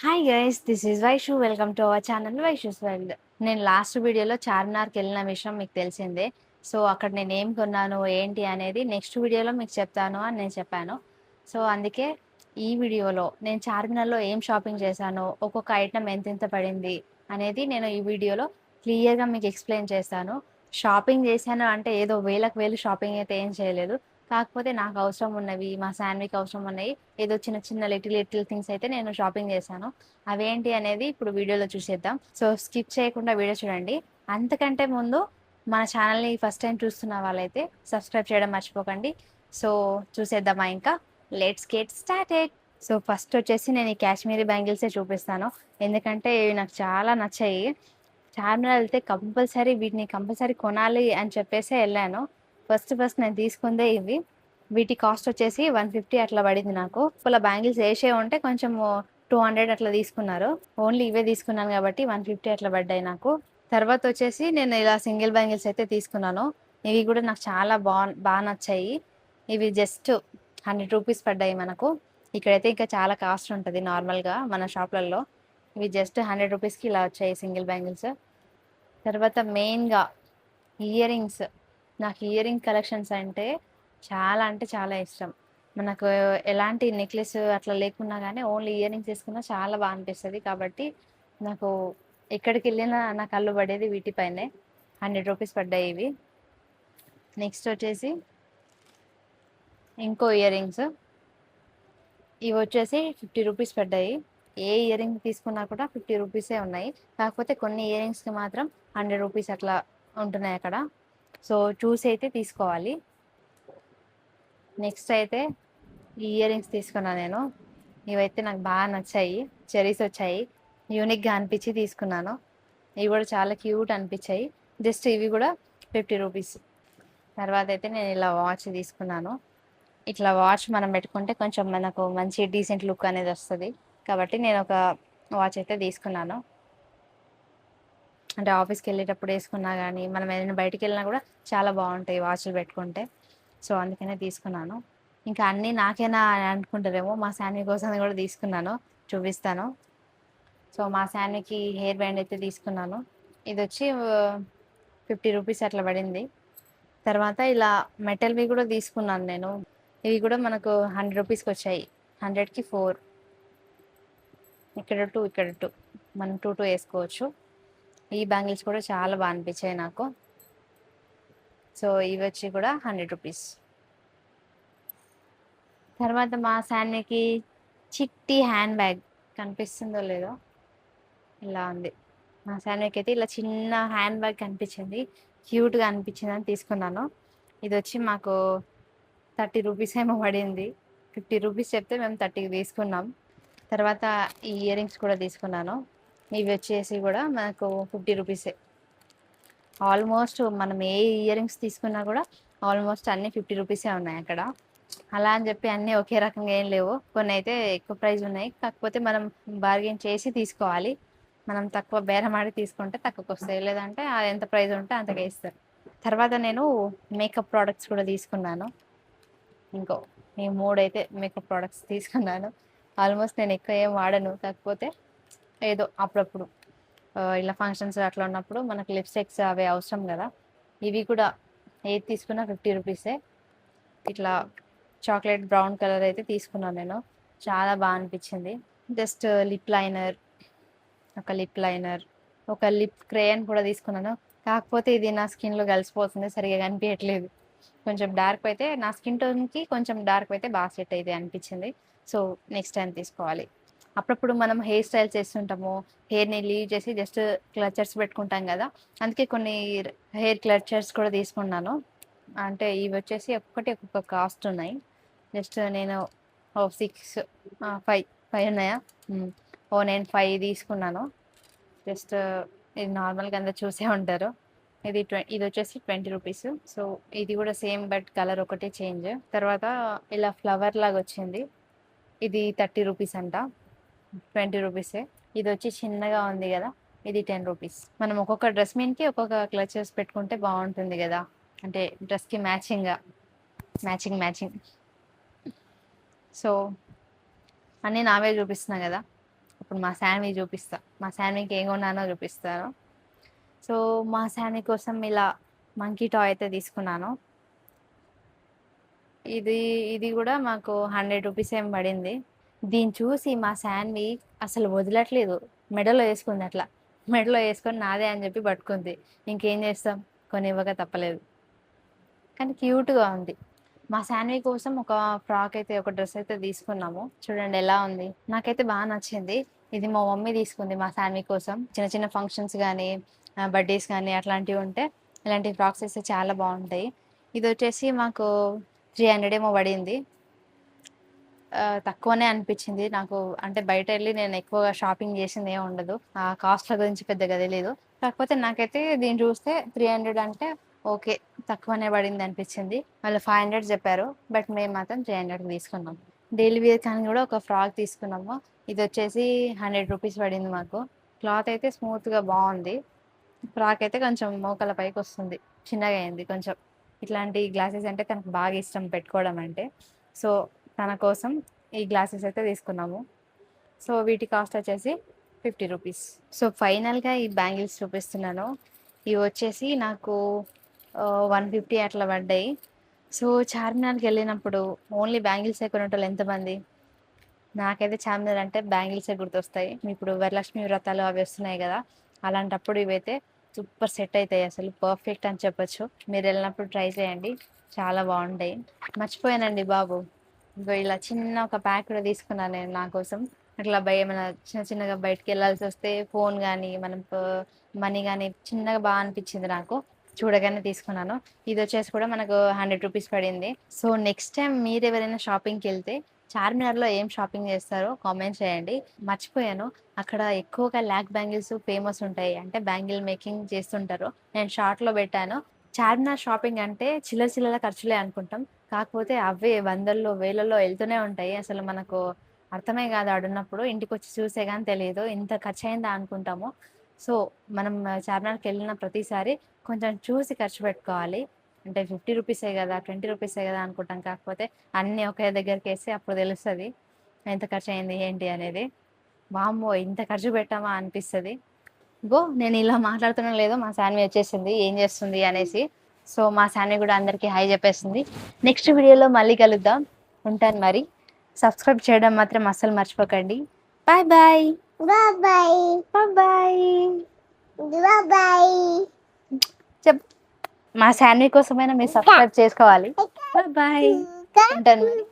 Hi guys, this is Vaishu. Welcome to our channel Vaishu's world. నేను last వీడియోలో చార్మినార్కి వెళ్ళిన విషయం మీకు తెలిసిందే. సో అక్కడ నేను ఏం కొన్నాను ఏంటి అనేది నెక్స్ట్ వీడియోలో మీకు చెప్తాను అని నేను చెప్పాను. సో అందుకే ఈ వీడియోలో నేను చార్మినార్లో ఏం షాపింగ్ చేశాను, ఒక్కొక్క ఐటమ్ ఎంత పడింది అనేది నేను ఈ వీడియోలో క్లియర్గా మీకు ఎక్స్ప్లెయిన్ చేస్తాను. షాపింగ్ చేశాను అంటే ఏదో వేలకు వేలు షాపింగ్ అయితే ఏం చేయలేదు. కాకపోతే నాకు అవసరం ఉన్నవి, మా శాన్వికి అవసరం ఉన్నవి, ఏదో చిన్న చిన్న లిటిల్ లిటిల్ థింగ్స్ అయితే నేను షాపింగ్ చేశాను. అవేంటి అనేది ఇప్పుడు వీడియోలో చూసేద్దాం. సో స్కిప్ చేయకుండా వీడియో చూడండి. అంతకంటే ముందు మన ఛానల్ని ఫస్ట్ టైం చూస్తున్న వాళ్ళైతే సబ్స్క్రైబ్ చేయడం మర్చిపోకండి. సో చూసేద్దామా, ఇంకా let's get started. So first వచ్చేసి నేను ఈ కాశ్మీరీ బ్యాంగిల్సే చూపిస్తాను, ఎందుకంటే ఇవి నాకు చాలా నచ్చాయి. చార్మినార్ వెళ్తే కంపల్సరీ కొనాలి అని చెప్పేసి వెళ్ళాను. ఫస్ట్ నేను తీసుకుందే ఇవి. వీటి కాస్ట్ వచ్చేసి 150 అట్లా పడింది నాకు. ఇలా బ్యాంగిల్స్ వేసే ఉంటే కొంచెం 200 అట్లా తీసుకున్నారు. ఓన్లీ ఇవే తీసుకున్నాను కాబట్టి 150 అట్లా పడ్డాయి నాకు. తర్వాత వచ్చేసి నేను ఇలా సింగిల్ బ్యాంగిల్స్ అయితే తీసుకున్నాను. ఇవి కూడా నాకు చాలా బాగా నచ్చాయి. ఇవి జస్ట్ 100 రూపీస్ పడ్డాయి మనకు. ఇక్కడైతే ఇంకా చాలా కాస్ట్ ఉంటుంది నార్మల్గా మన షాప్లలో. ఇవి జస్ట్ 100 రూపీస్కి ఇలా వచ్చాయి సింగిల్ బ్యాంగిల్స్. తర్వాత మెయిన్గా ఇయర్ రింగ్స్. నాకు ఇయర్ రింగ్ కలెక్షన్స్ అంటే చాలా ఇష్టం. మనకు ఎలాంటి నెక్లెస్ అట్లా లేకున్నా కానీ ఓన్లీ ఇయర్ రింగ్స్ తీసుకున్నా చాలా బాగా అనిపిస్తుంది. కాబట్టి నాకు ఎక్కడికి వెళ్ళినా నా కళ్ళు పడేది వీటిపైనే. 100 రూపీస్ పడ్డాయి ఇవి. నెక్స్ట్ వచ్చేసి ఇంకో ఇయర్ రింగ్స్. ఇవి వచ్చేసి 50 రూపీస్ పడ్డాయి. ఏ ఇయర్ రింగ్ తీసుకున్నా కూడా 50 రూపీసే ఉన్నాయి. కాకపోతే కొన్ని ఇయర్ రింగ్స్కి మాత్రం 100 రూపీస్ అట్లా ఉంటున్నాయి అక్కడ. సో చూసి అయితే తీసుకోవాలి. నెక్స్ట్ అయితే ఈ ఇయర్ రింగ్స్ తీసుకున్నాను నేను. ఇవైతే నాకు బాగా నచ్చాయి. చెరీస్ వచ్చాయి, యూనిక్గా అనిపించి తీసుకున్నాను. ఇవి కూడా చాలా క్యూట్ అనిపించాయి. జస్ట్ ఇవి కూడా 50 రూపీస్. తర్వాత అయితే నేను ఇలా వాచ్ తీసుకున్నాను. ఇట్లా వాచ్ మనం పెట్టుకుంటే కొంచెం మనకు మంచి డీసెంట్ లుక్ అనేది వస్తుంది. కాబట్టి నేను ఒక వాచ్ అయితే తీసుకున్నాను. అంటే ఆఫీస్కి వెళ్ళేటప్పుడు వేసుకున్నా కానీ మనం ఏదైనా బయటికి వెళ్ళినా కూడా చాలా బాగుంటాయి వాచ్లు పెట్టుకుంటే. సో అందుకనే తీసుకున్నాను. ఇంకా అన్నీ నాకేనా అని అనుకుంటారేమో, మా శాన్వి కోసం కూడా తీసుకున్నాను, చూపిస్తాను. సో మా శాన్వికి హెయిర్ బ్యాండ్ అయితే తీసుకున్నాను. ఇది వచ్చి 50 రూపీస్ అట్లా పడింది. తర్వాత ఇలా మెటల్వి కూడా తీసుకున్నాను నేను. ఇవి కూడా మనకు 100 రూపీస్కి వచ్చాయి. 100కి 4, ఇక్కడ 2 ఇక్కడ 2, మనం 2 వేసుకోవచ్చు. ఈ బ్యాంగిల్స్ కూడా చాలా బాగా అనిపించాయి నాకు. సో ఇవి వచ్చి కూడా 100 రూపీస్. తర్వాత మా శాన్వికి చిట్టి హ్యాండ్ బ్యాగ్, కనిపిస్తుందో లేదో, ఇలా ఉంది. మా శాన్వికి అయితే ఇలా చిన్న హ్యాండ్ బ్యాగ్ కనిపించింది, క్యూట్గా అనిపించింది అని తీసుకున్నాను. ఇది వచ్చి మాకు 30 రూపీస్ ఏమో పడింది. 50 రూపీస్ చెప్తే మేము 30కి తీసుకున్నాం. తర్వాత ఈ ఇయర్ రింగ్స్ కూడా తీసుకున్నాను. ఇవి వచ్చేసి కూడా మనకు 50 రూపీసే. ఆల్మోస్ట్ మనం ఏ ఇయర్ రింగ్స్ తీసుకున్నా కూడా ఆల్మోస్ట్ అన్నీ 50 రూపీసే ఉన్నాయి అక్కడ. అలా అని చెప్పి అన్నీ ఒకే రకంగా ఏం లేవు, కొన్ని అయితే ఎక్కువ ప్రైస్ ఉన్నాయి. కాకపోతే మనం బార్గెన్ చేసి తీసుకోవాలి. మనం తక్కువ బేరమాడి తీసుకుంటే తక్కువకి వస్తాయి, లేదంటే అది ఎంత ప్రైస్ ఉంటే అంతగా ఇస్తారు. తర్వాత నేను మేకప్ ప్రోడక్ట్స్ కూడా తీసుకున్నాను. ఈ 3 అయితే మేకప్ ప్రోడక్ట్స్ తీసుకున్నాను. ఆల్మోస్ట్ నేను ఎక్కువ ఏం వాడను, కాకపోతే ఏదో అప్పుడప్పుడు ఇలా ఫంక్షన్స్ అట్లా ఉన్నప్పుడు మనకు లిప్స్టిక్స్ అవి అవసరం కదా. ఇవి కూడా ఏది తీసుకున్నా 50 రూపీసే. ఇట్లా చాక్లెట్ బ్రౌన్ కలర్ అయితే తీసుకున్నాను నేను, చాలా బాగా అనిపించింది. జస్ట్ లిప్ లైనర్, ఒక లిప్ క్రేయన్ కూడా తీసుకున్నాను. కాకపోతే ఇది నా స్కిన్లో కలిసిపోతుంది, సరిగా కనిపించట్లేదు. కొంచెం డార్క్ అయితే నా స్కిన్ టోన్కి కొంచెం డార్క్ అయితే బాగా సెట్ అయితే అనిపించింది. సో నెక్స్ట్ టైం తీసుకోవాలి. అప్పుడప్పుడు మనం హెయిర్ స్టైల్ చేస్తుంటాము, హెయిర్ని లీవ్ చేసి జస్ట్ క్లచర్స్ పెట్టుకుంటాం కదా, అందుకే కొన్ని హెయిర్ క్లచర్స్ కూడా తీసుకున్నాను. అంటే ఇవి వచ్చేసి ఒక్కొక్క కాస్ట్ ఉన్నాయి. జస్ట్ నేను 5 ఉన్నాయా, నేను 5 తీసుకున్నాను. జస్ట్ ఇది నార్మల్గా అందరు చూసే ఉంటారు. ఇది వచ్చేసి 20 రూపీస్. సో ఇది కూడా సేమ్, బట్ కలర్ ఒకటే చేంజ్. తర్వాత ఇలా ఫ్లవర్ లాగా వచ్చింది, ఇది 30 రూపీస్ అంట. 20 రూపీసే. ఇది వచ్చి చిన్నగా ఉంది కదా, ఇది 10 రూపీస్. మనం ఒక్కొక్క డ్రెస్ మీదకి ఒక్కొక్క క్లచెస్ పెట్టుకుంటే బాగుంటుంది కదా, అంటే డ్రెస్కి మ్యాచింగ్. సో అన్నీ నావే చూపిస్తున్నా కదా, ఇప్పుడు మా శాన్వి చూపిస్తా, మా శాన్వికి ఏం కొన్నానో చూపిస్తాను. సో మా శాన్వి కోసం ఇలా మంకీ టాయ్ అయితే తీసుకున్నాను. ఇది ఇది కూడా మాకు 100 రూపీస్ ఏం పడింది. దీన్ని చూసి మా శాన్వి అసలు వదలట్లేదు, మెడలో వేసుకుంది అట్లా, మెడలో వేసుకొని నాదే అని చెప్పి పట్టుకుంది. ఇంకేం చేస్తాం, కొనివ్వక తప్పలేదు. కానీ క్యూట్గా ఉంది. మా శాన్వి కోసం ఒక ఫ్రాక్ అయితే, ఒక డ్రెస్ అయితే తీసుకున్నాము. చూడండి ఎలా ఉంది, నాకైతే బాగా నచ్చింది. ఇది మా మమ్మీ తీసుకుంది మా శాన్వి కోసం. చిన్న చిన్న ఫంక్షన్స్ కానీ బర్త్డేస్ కానీ అట్లాంటివి ఉంటే ఇలాంటి ఫ్రాక్స్ వేస్తే చాలా బాగుంటాయి. ఇది వచ్చేసి మాకు 300 ఏమో పడింది. తక్కువనే అనిపించింది నాకు. అంటే బయట వెళ్ళి నేను ఎక్కువగా షాపింగ్ చేసింది ఏమి ఉండదు, ఆ కాస్ట్ల గురించి పెద్దగా తెలియదు. కాకపోతే నాకైతే దీన్ని చూస్తే 300 అంటే ఓకే, తక్కువనే పడింది అనిపించింది. వాళ్ళు 500 చెప్పారు, బట్ మేము మాత్రం 300 తీసుకున్నాం. డైలీ వేర్ కానీ కూడా ఒక ఫ్రాక్ తీసుకున్నాము. ఇది వచ్చేసి 100 రూపీస్ పడింది మాకు. క్లాత్ అయితే స్మూత్గా బాగుంది. ఫ్రాక్ అయితే కొంచెం మోకాల పైకి వస్తుంది, చిన్నగా అయింది కొంచెం. ఇట్లాంటి గ్లాసెస్ అంటే తనకు బాగా ఇష్టం పెట్టుకోవడం అంటే. సో తన కోసం ఈ గ్లాసెస్ అయితే తీసుకున్నాము. సో వీటి కాస్ట్ వచ్చేసి 50 రూపీస్. సో ఫైనల్గా ఈ బ్యాంగిల్స్ చూపిస్తున్నాను. ఇవి వచ్చేసి నాకు 150 అట్లా పడ్డాయి. సో చార్మినార్కి వెళ్ళినప్పుడు ఓన్లీ బ్యాంగిల్సే కొనేటోళ్ళు ఎంతమంది? నాకైతే చార్మినార్ అంటే బ్యాంగిల్సే గుర్తొస్తాయి. ఇప్పుడు వరలక్ష్మి వ్రతాలు అవి వస్తున్నాయి కదా, అలాంటప్పుడు ఇవైతే సూపర్ సెట్ అవుతాయి, అసలు పర్ఫెక్ట్ అని చెప్పొచ్చు. మీరు వెళ్ళినప్పుడు ట్రై చేయండి, చాలా బాగుంటాయి. మర్చిపోయానండి బాబు, ఇంకో ఇలా చిన్న ఒక ప్యాక్ కూడా తీసుకున్నాను నేను నా కోసం. అట్లా ఏమైనా చిన్న చిన్నగా బయటకు వెళ్ళాల్సి వస్తే ఫోన్ కానీ మనం మనీ కానీ చిన్నగా బాగా అనిపించింది నాకు, చూడగానే తీసుకున్నాను. ఇది వచ్చేసి కూడా మనకు 100 రూపీస్ పడింది. సో నెక్స్ట్ టైం మీరు ఎవరైనా షాపింగ్కి వెళ్తే చార్మినార్లో ఏం షాపింగ్ చేస్తారో కామెంట్ చేయండి. మర్చిపోయాను, అక్కడ ఎక్కువగా ల్యాక్ బ్యాంగిల్స్ ఫేమస్ ఉంటాయి, అంటే బ్యాంగిల్ మేకింగ్ చేస్తుంటారు. నేను షార్ట్లో పెట్టాను. చార్మినార్ షాపింగ్ అంటే చిల్లర చిల్లర ఖర్చులే అనుకుంటాం, కాకపోతే అవే వందల్లో వేలలో వెళ్తూనే ఉంటాయి. అసలు మనకు అర్థమే కాదు ఆడున్నప్పుడు, ఇంటికి వచ్చి చూసే కానీ తెలియదు ఇంత ఖర్చు అయిందా అనుకుంటాము. సో మనం చార్మినార్కి వెళ్ళిన ప్రతిసారి కొంచెం చూసి ఖర్చు పెట్టుకోవాలి. అంటే 50 రూపీసే కదా, 20 రూపీసే కదా అనుకుంటాం, కాకపోతే అన్నీ ఒకే దగ్గరికి వేస్తే అప్పుడు తెలుస్తుంది ఎంత ఖర్చు అయింది ఏంటి అనేది. వామ్మో ఇంత ఖర్చు పెట్టామా అనిపిస్తుంది. గో నేను ఇలా మాట్లాడుతున్నా లేదో మా శాన్వి వచ్చేసింది ఏం చేస్తుంది అనేసి. సో మా శాన్వి కూడా అందరికీ హాయ్ చెప్పేస్తుంది. నెక్స్ట్ వీడియోలో మళ్ళీ కలుద్దాం, ఉంటాను మరి. సబ్స్క్రైబ్ చేయడం మాత్రం అస్సలు మర్చిపోకండి. Bye bye. Bye bye. Bye. Bye bye. చెప్, మా శాన్వి కోసమైనా మీరు సబ్స్క్రైబ్ చేసుకోవాలి. బాయ్ బాయ్, ఉంటాను మరి.